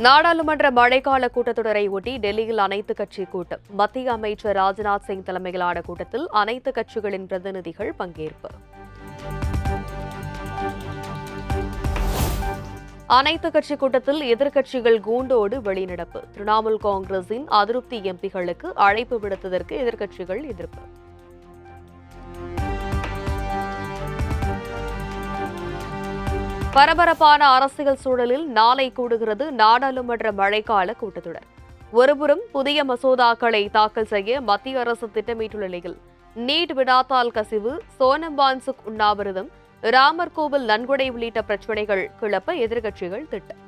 நாடாளுமன்ற மழைக்கால கூட்டத்தொடரை ஒட்டி டெல்லியில் அனைத்துக் கட்சி கூட்டம். மத்திய அமைச்சர் ராஜ்நாத் சிங் தலைமையிலான கூட்டத்தில் அனைத்து கட்சிகளின் பிரதிநிதிகள் பங்கேற்பு. அனைத்துக் கட்சி கூட்டத்தில் எதிர்க்கட்சிகள் கூண்டோடு வெளிநடப்பு. திரிணாமுல் காங்கிரசின் அதிருப்தி எம்பிகளுக்கு அழைப்பு விடுத்ததற்கு எதிர்க்கட்சிகள் எதிர்ப்பு. பரபரப்பான அரசியல் சூழலில் நாளை கூடுகிறது நாடாளுமன்ற மழைக்கால கூட்டத்தொடர். ஒருபுறம் புதிய மசோதாக்களை தாக்கல் செய்ய மத்திய அரசு திட்டமிட்டுள்ள நிலையில் நீட் விடாத்தால் கசிவு, சோனம் வான்சுக் உண்ணாவிரதம், ராமர் கோவில் நன்கொடை உள்ளிட்ட பிரச்சினைகள் கிளப்ப எதிர்க்கட்சிகள் திட்டம்.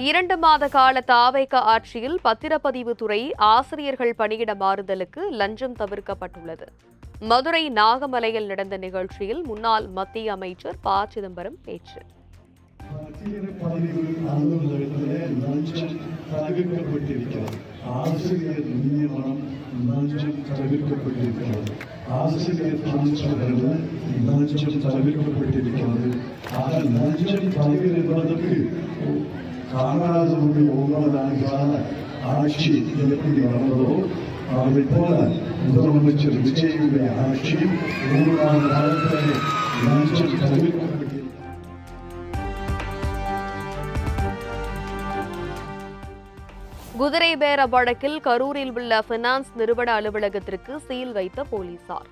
இரண்டு மாத கால தாவேக ஆட்சியில் பத்திரப்பதிவு துறை ஆசிரியர்கள் பணியிட மாறுதலுக்கு லஞ்சம் தவிர்க்கப்பட்டுள்ளது. மதுரை நாகமலையில் நடந்த நிகழ்ச்சியில் முன்னாள் மத்திய அமைச்சர் ப. சிதம்பரம் பேச்சு. ஆசிரியர் நியமனம் லஞ்சம் தவிர்க்கப்பட்டிருக்கிறது. ஆசிரியர் டிரான்ஸ்பரில் லஞ்சம் தவிர்க்கப்பட்டிருக்கிறது. ஆக லஞ்சம் தவிர்ப்பதற்கு காமராஜருடைய 9 ஆண்டுகால ஆட்சி எப்படி நடந்ததோ அதை போல முதலமைச்சர் விஜயுடைய ஆட்சி 3 ஆண்டு காலத்திலே லஞ்சம் தவிர்க்கப்பட்டிருக்கிறது. குதிரை பேர வழக்கில் கரூரில் உள்ள பைனான்ஸ் நிறுவன அலுவலகத்திற்கு சீல் வைத்த போலீசார்.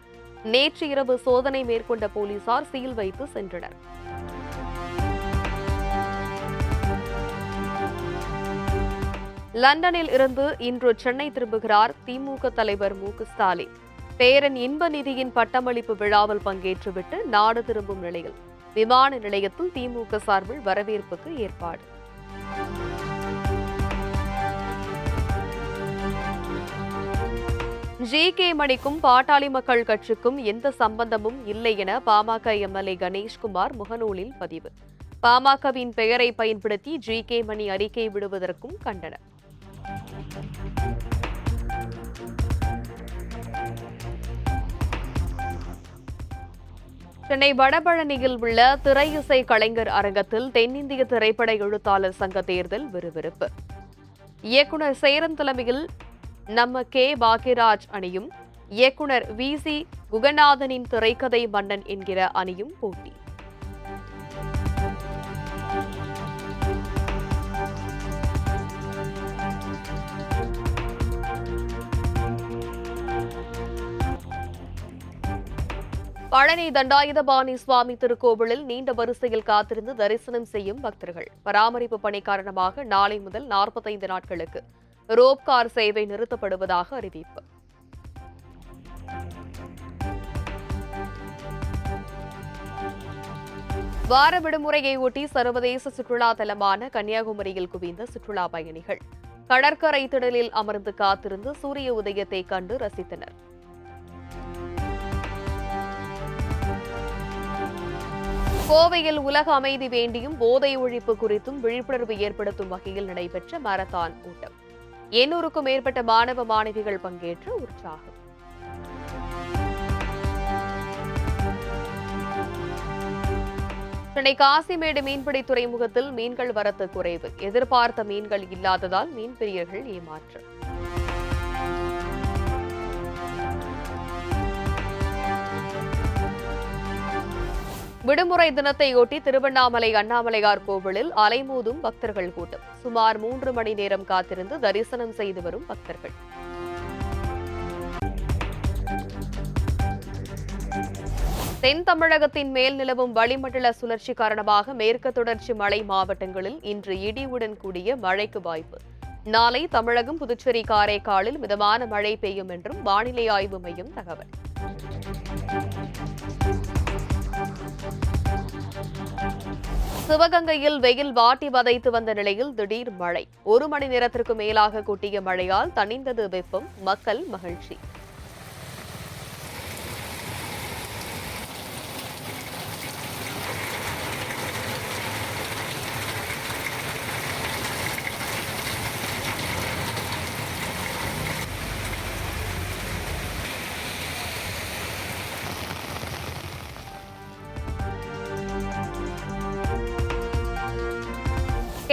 நேற்று இரவு சோதனை மேற்கொண்ட போலீசார் சீல் வைத்து சென்றனர். லண்டனில் இருந்து இன்று சென்னை திரும்புகிறார் திமுக தலைவர் மு. ஸ்டாலின். பேரன் இன்ப நிதியின் பட்டமளிப்பு விழாவில் பங்கேற்றுவிட்டு நாடு திரும்பும் நிலையில் விமான நிலையத்தில் திமுக சார்பில் வரவேற்புக்கு ஏற்பாடு. ஜி.கே. மணிக்கும் பாட்டாளி மக்கள் கட்சிக்கும் எந்த சம்பந்தமும் இல்லை என பாமக எம்எல்ஏ கணேஷ்குமார் முகநூலில் பதிவு. பாமகவின் பெயரை பயன்படுத்தி ஜி.கே. மணி அறிக்கை விடுவதற்கும் கண்டனம். சென்னை வடபழனியில் உள்ள திரை இசை கலைஞர் அரங்கத்தில் தென்னிந்திய திரைப்பட எழுத்தாளர் சங்க தேர்தல் விறுவிறுப்பு. இயக்குநர் சேரன் தலைமையில் நம்ம கே. பாக்யராஜ் அணியும் இயக்குநர் வி.சி. குகநாதனின் திரைக்கதை மன்னன் என்கிற அணியும் போட்டி. பழனி தண்டாயுதபாணி சுவாமி திருக்கோவிலில் நீண்ட வரிசையில் காத்திருந்து தரிசனம் செய்யும் பக்தர்கள். பராமரிப்பு பணி காரணமாக நாளை முதல் 45 நாட்களுக்கு ரோப் கார் சேவை நிறுத்தப்படுவதாக அறிவிப்பு. வார விடுமுறையை ஒட்டி சர்வதேச சுற்றுலா தலமான கன்னியாகுமரியில் குவிந்த சுற்றுலா பயணிகள் கடற்கரை திடலில் அமர்ந்து காத்திருந்து சூரிய உதயத்தை கண்டு ரசித்தனர். கோவையில் உலக அமைதி வேண்டியும் போதை ஒழிப்பு குறித்தும் விழிப்புணர்வு ஏற்படுத்தும் வகையில் நடைபெற்ற மாரத்தான் ஓட்டம். 800க்கும் மேற்பட்ட மாணவ மாணவிகள் பங்கேற்ற உற்சாகம். சென்னை காசிமேடு மீன்பிடி துறைமுகத்தில் மீன்கள் வரத்து குறைவு. எதிர்பார்த்த மீன்கள் இல்லாததால் மீன்பிரியர்கள் ஏமாற்றம். விடுமுறை தினத்தையொட்டி திருவண்ணாமலை அண்ணாமலையார் கோவிலில் அலைமோதும் பக்தர்கள் கூட்டம். சுமார் 3 மணி நேரம் காத்திருந்து தரிசனம் செய்து வரும் பக்தர்கள். தென் தமிழகத்தின் மேல் நிலவும் வளிமண்டல சுழற்சி காரணமாக மேற்கு தொடர்ச்சி மலை மாவட்டங்களில் இன்று இடியுடன் கூடிய மழைக்கு வாய்ப்பு. நாளை தமிழகம், புதுச்சேரி, காரைக்காலில் மிதமான மழை பெய்யும் என்றும் வானிலை ஆய்வு மையம் தகவல். சிவகங்கையில் வெயில் வாட்டி வதைத்து வந்த நிலையில் திடீர் மழை. 1 மணி நேரத்திற்கு மேலாக கொட்டிய மழையால் தணிந்தது வெப்பம். மக்கள் மகிழ்ச்சி.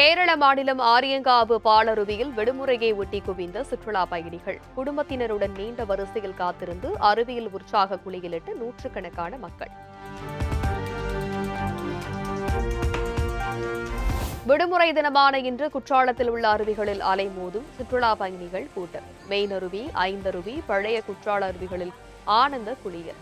கேரள மாநிலம் ஆரியங்காவு பாலருவியில் விடுமுறையை ஒட்டி குவிந்த சுற்றுலா பயணிகள். குடும்பத்தினருடன் நீண்ட வரிசையில் காத்திருந்து அருவியில் உற்சாக குளியலிட்டு நூற்றுக்கணக்கான மக்கள். விடுமுறை தினமான இன்று குற்றாலத்தில் உள்ள அருவிகளில் அலைமோதும் சுற்றுலா பயணிகள் கூட்டம். மெயினருவி, ஐந்தருவி, பழைய குற்றால அருவிகளில் ஆனந்த குளியல்.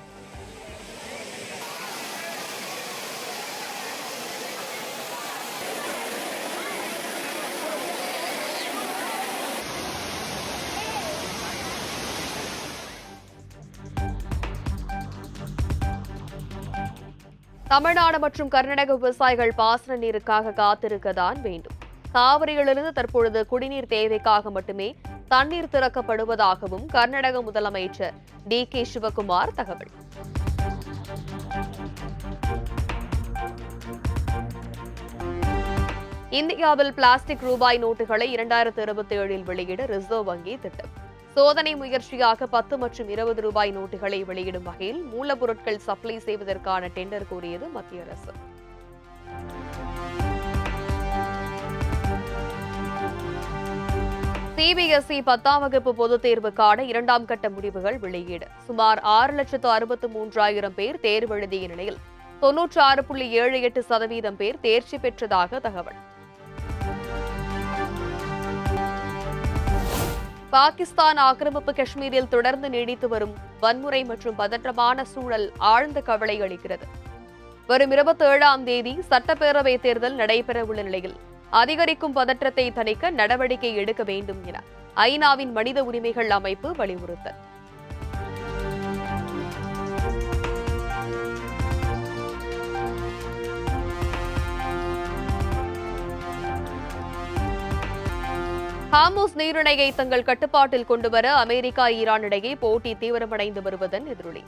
தமிழ்நாடு மற்றும் கர்நாடக விவசாயிகள் பாசன நீருக்காக காத்திருக்கத்தான் வேண்டும். காவிரியிலிருந்து தற்பொழுது குடிநீர் தேவைக்காக மட்டுமே தண்ணீர் திறக்கப்படுவதாகவும் கர்நாடக முதலமைச்சர் DK சிவகுமார் தகவல். இந்தியாவில் பிளாஸ்டிக் ரூபாய் நோட்டுகளை 2027 வெளியிட ரிசர்வ் வங்கி திட்டம். சோதனை முயற்சியாக 10 மற்றும் 20 ரூபாய் நோட்டுகளை வெளியிடும் வகையில் மூலப்பொருட்கள் சப்ளை செய்வதற்கான டெண்டர் கோரியது மத்திய அரசு. CBSE 10ஆம் வகுப்பு பொதுத் தேர்வுக்கான 2ஆம் கட்ட முடிவுகள் வெளியீடு. சுமார் 6,63,000 பேர் தேர்வு எழுதிய நிலையில் 96.78% பேர் தேர்ச்சி பெற்றதாக தகவல். பாகிஸ்தான் ஆக்கிரமிப்பு காஷ்மீரில் தொடர்ந்து நீடித்து வரும் வன்முறை மற்றும் பதற்றமான சூழல் ஆழ்ந்த கவலை அளிக்கிறது. வரும் 27ஆம் தேதி சட்டப்பேரவை தேர்தல் நடைபெறவுள்ள நிலையில் அதிகரிக்கும் பதற்றத்தை தணிக்க நடவடிக்கை எடுக்க வேண்டும் என ஐநாவின் மனித உரிமைகள் அமைப்பு வலியுறுத்தல். ஹார்முஸ் நீரிணையை தங்கள் கட்டுப்பாட்டில் கொண்டுவர அமெரிக்கா ஈரான் இடையே போட்டி தீவிரமடைந்து வருவதன் எதிரொலி.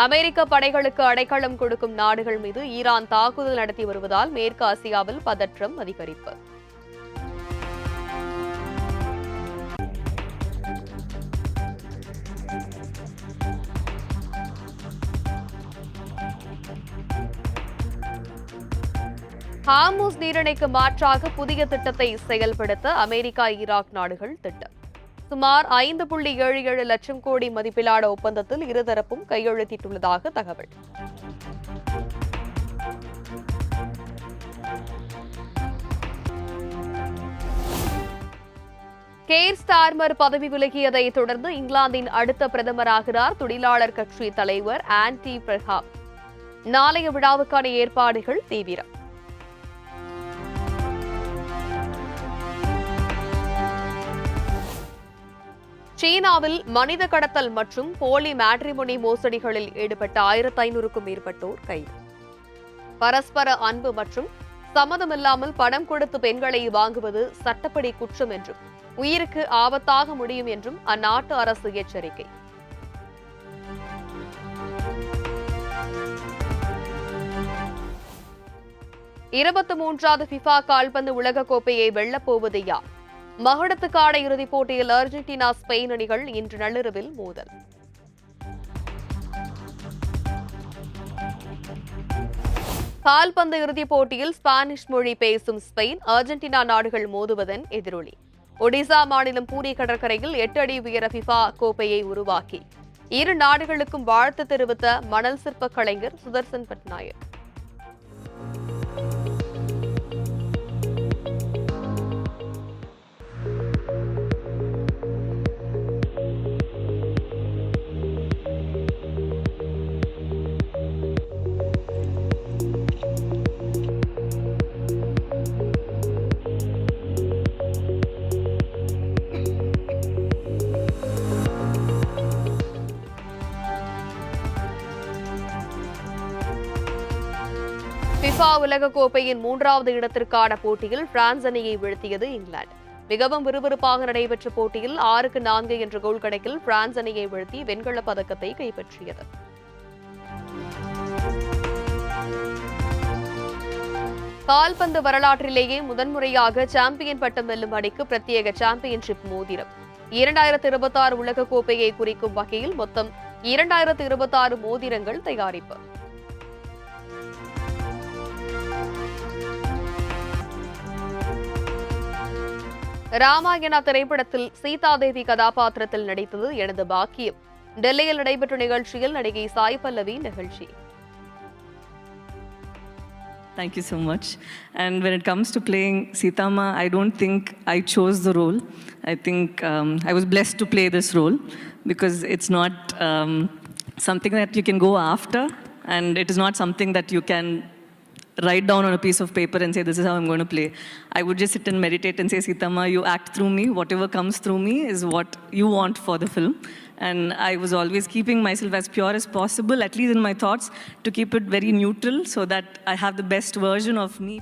அமெரிக்க படைகளுக்கு அடைக்கலம் கொடுக்கும் நாடுகள் மீது ஈரான் தாக்குதல் நடத்தி வருவதால் மேற்கு ஆசியாவில் பதற்றம் அதிகரிப்பு. ஹார்முஸ் நீரிணைக்கு மாற்றாக புதிய திட்டத்தை செயல்படுத்த அமெரிக்கா ஈராக் நாடுகள் திட்டம். சுமார் 5.77 லட்சம் கோடி மதிப்பிலான ஒப்பந்தத்தில் இருதரப்பும் கையெழுத்திட்டுள்ளதாக தகவல். கேர் ஸ்டார்மர் பதவி விலகியதை தொடர்ந்து இங்கிலாந்தின் அடுத்த பிரதமராகிறார் தொழிலாளர் கட்சி தலைவர் ஆண்டி பெர்ஹாம். நாளைய விழாவுக்கான ஏற்பாடுகள் தீவிரம். சீனாவில் மனித கடத்தல் மற்றும் போலி மேட்ரிமோனி மோசடிகளில் ஈடுபட்ட 1500க்கும் மேற்பட்டோர் கைது. பரஸ்பர அன்பு மற்றும் சம்மதமில்லாமல் பணம் கொடுத்து பெண்களை வாங்குவது சட்டப்படி குற்றம் என்றும் உயிருக்கு ஆபத்தாக முடியும் என்றும் அந்நாட்டு அரசு எச்சரிக்கை. FIFA கால்பந்து உலகக்கோப்பையை வெல்லப்போவது யார்? மகுடத்துக்கான இறுதிப் போட்டியில் அர்ஜென்டினா ஸ்பெயின் அணிகள் இன்று நள்ளிரவில் மோதல். கால்பந்து இறுதிப் போட்டியில் ஸ்பானிஷ் மொழி பேசும் ஸ்பெயின், அர்ஜென்டினா நாடுகள் மோதுவதன் எதிரொலி. ஒடிசா மாநிலம் பூரி கடற்கரையில் 8 அடி உயர FIFA கோப்பையை உருவாக்கி இரு நாடுகளுக்கும் வாழ்த்து தெரிவித்த மணல் சிற்ப கலைஞர் சுதர்சன் பட்நாயக். FIFA உலகக்கோப்பையின் 3வது இடத்திற்கான போட்டியில் பிரான்ஸ் அணியை வீழ்த்தியது இங்கிலாந்து. மிகவும் விறுவிறுப்பாக நடைபெற்ற போட்டியில் 6-4 என்ற கோல் கணக்கில் பிரான்ஸ் அணியை வீழ்த்தி வெண்கலப் பதக்கத்தை கைப்பற்றியது. கால்பந்து வரலாற்றிலேயே முதன்முறையாக சாம்பியன் பட்டம் வெல்லும் அணிக்கு பிரத்யேக சாம்பியன்ஷிப் மோதிரம். 2026 உலகக்கோப்பையை குறிக்கும் வகையில் மொத்தம் 2026 மோதிரங்கள் தயாரிப்பு. ராமாயணா திரைப்படத்தில் சீதாதேவி கதாபாத்திரத்தில் நடித்தது எனது பாக்கியம். டெல்லியில் நடைபெற்ற நிகழ்ச்சியில் நடிகை சாய் பல்லவி நிகழ்ச்சி. Thank you so much. And when it comes to playing Sitama, I don't think I chose the role. I think I was blessed to play this role because it's not something that you can go after, and it is not something that you can write down on a piece of paper and say, this is how I'm going to play. I would just sit and meditate and say, Sitama, you act through me. Whatever comes through me is what you want for the film. And I was always keeping myself as pure as possible, at least in my thoughts, to keep it very neutral so that I have the best version of me.